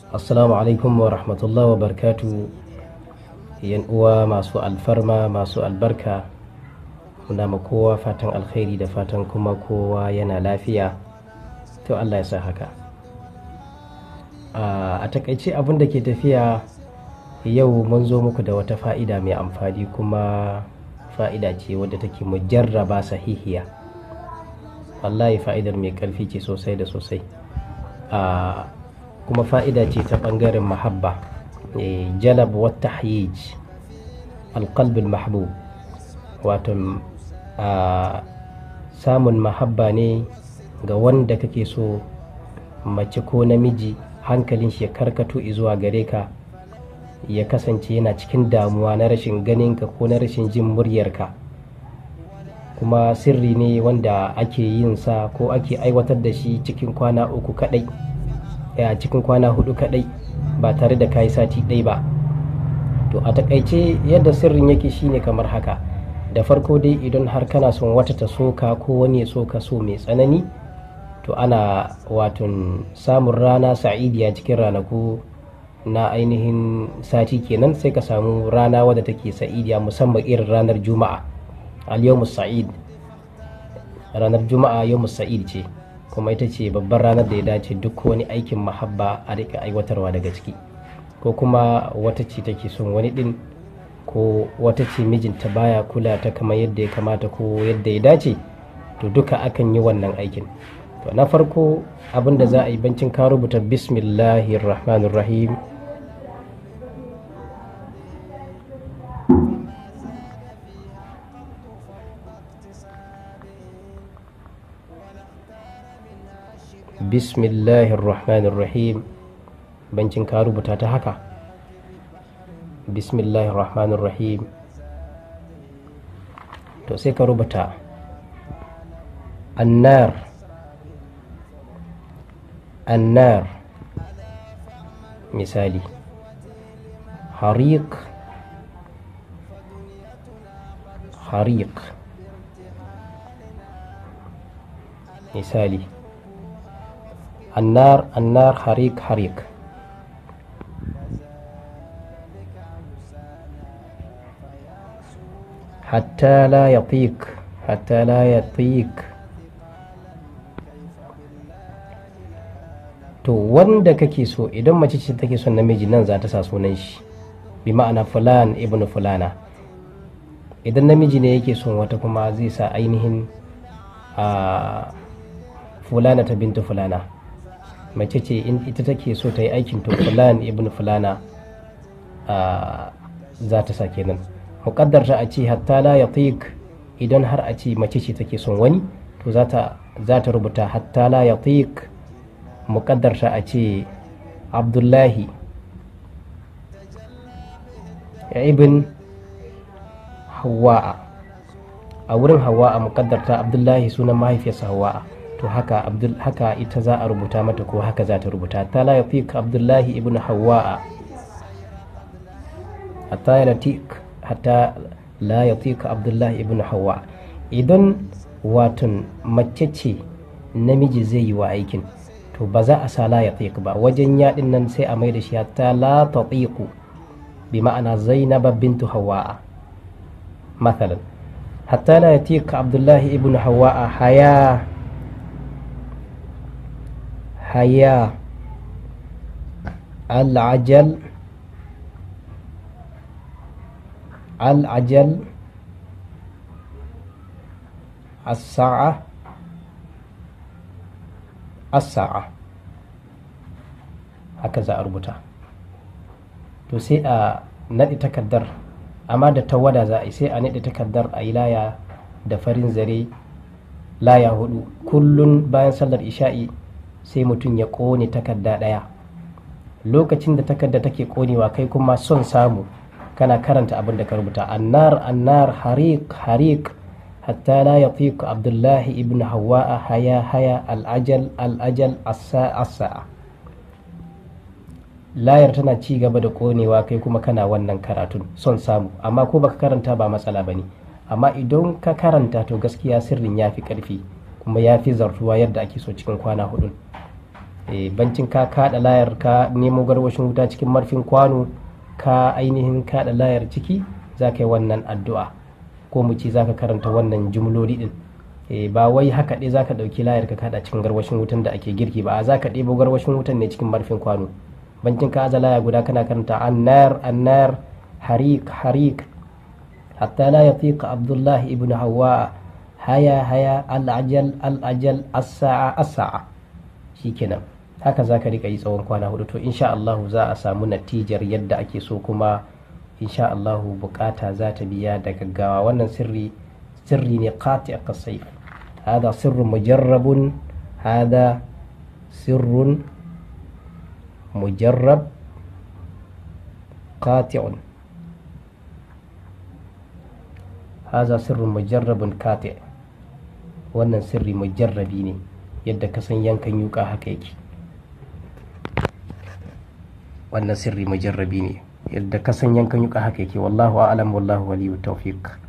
Assalamu alaikum wa rahmatullahi wa barkatu. Yan uwa masu alfarma masu albarka, muna ma kowa fatan alkhairi da fatan kuma kowa yana lafiya. To Allah ya sa haka. A takaice abin da ke tafiya yau mun zo muku da wata fa'ida mai amfani, kuma fa'ida ce wadda take mujarraba sahihiya. Wallahi fa'idar mai karfi ce sosai da sosai. Kuma fa'ida ce ta ɓangaren mahabba, jalab wa tahyij alƙalbin mahbub, wato samun mahabba ne ga wanda kake so, mace ko namiji, hankalin shi ya karkato zuwa gare ka, ya kasance yana cikin damuwa na rashin ganinka ko na rashin jin muryarka. Kuma sirri ne wanda ake yin sa ko ake aiwatar da shi cikin kwana 3 kadai, cikin kwana 4 kadai, ba tare da kayi sati ɗaya ba. To a takaice yadda sirrin yake shine kamar haka. Da farko dai, idan har kana son wata ta soka ko wani ya soka so mai tsanani, to ana waton samun rana sa'idiya cikin ranaku na ainihin sati kenan, sai ka samu rana wadda take sa'idiya, musamman irin ranar juma'a, al-yawmus sa'id. Ranar juma'a yawmus sa'id ce, kuma ita ce babbar ranar da ya dace duk wani aikin mahabba a rika aiwatarwa daga ciki. Ko kuma wata ce take son wani din, ko wata ce mijinta baya kula ta kamar yadda ya kamata ko yadda ya dace, to duka akan yi wannan aikin. To na farko abin da za a yi, bancin ka rubuta bismillahir rahmanir rahim, bismillahir rahmanir rahim, bancin ka rubuta ta haka, bismillahir rahmanir rahim, to sai ka rubuta annar, annar misali, hariq, hariq misali, النار النار حريق حريق. حتى لا يطيق حتى لا يطيق. to wanda kake so, idan mace ce take son namiji, nan za ta sa sunan shi, bi ma'ana fulan ibn fulana. Idan namiji ne yake son wata kuma zai sa ainihin fulana ta bintu fulana. Mace ce in ita take so ta yi aikin, to fulan ibn fulana za ta sa kenan. Muƙaddarta a ce hatta la yatiq, idan har a ce mace ce take son wani, to za ta rubuta hatta la yatiq. Muƙaddarta a ce abdullahi ibn hawa'a. A wurin hawa'a muƙaddarta abdullahi sunan mahaifiyarsa hawa'a, to haka ita za a rubuta mata, ko haka za ta rubuta hatta la yatiq abdullahi ibn hawa'a, hatta la yatiq abdullahi ibn hawa'a. Idan watan mace ce namiji zai yi wa aikin, to ba za a sa la yatiq ba, wajen yaɗin nan sai a mai da shi hatta la tatiqu, bi ma'ana zainab bintu hawa'a. Mathalan, hatta la yatiq abdullahi ibn hawa'a haya العجل الساعة haka za a rubuta. To sai a naɗe takardar, amma da tawada za a yi, sai a naɗe takardar a yi laya da farin zare, laya 4 kullun bayan sallar isha'i, sai mutum ya ƙone takarda ɗaya. Lokacin da takarda take ƙonewa, kai kuma son samu kana karanta abin da ka rubuta, annar annar hariq hariq hatta la yatiq abdullahi ibn hawa'a haya haya al'ajal al'ajal as-sa'a. layar tana ci gaba da ƙonewa, kai kuma kana wannan karatun son samu. Amma ko baka karanta ba matsala bane, amma idan ka karanta to gaskiya sirrin ya fi ƙarfi kuma ya fi zartuwa yadda ake so cikin kwana 4. bancin ka kada layar ka nemo garwashin wuta cikin marfin kwano ka ainihin kada layar ciki za ka yi wannan addu'a ko mu ce za ka karanta wannan jumloli din. Ba wai haka ɗaya za ka ɗauki layar ka kada cikin garwashin wutan da ake girki ba, za ka ɗebo garwashin wutan ne cikin marfin kwano. bancin ka aza laya guda kana karanta annar annar harik harik hatta la yatiqa abdullah ibn hawa haya haya al-ajal al-ajal as-sa'a as-sa'a. Shikenan haka za ka rika yi tsawon kwana 4 to insha Allah za a samu natijar yadda ake so, kuma insha Allah bukata za ta biya da gaggawa. wannan sirri ne qati' as-sayf, hada sirrun mujarrabun, hada sirrun mujarrab qati'un, hada sirrun mujarrabun qati'. wannan sirri mujarrabi ne, yadda ka san yankan yuka haka yake. wannan sirri mujarrabi ne, yadda ka san yankan yuka haka yake. wallahu a'lam, wallahu waliyut tawfiq.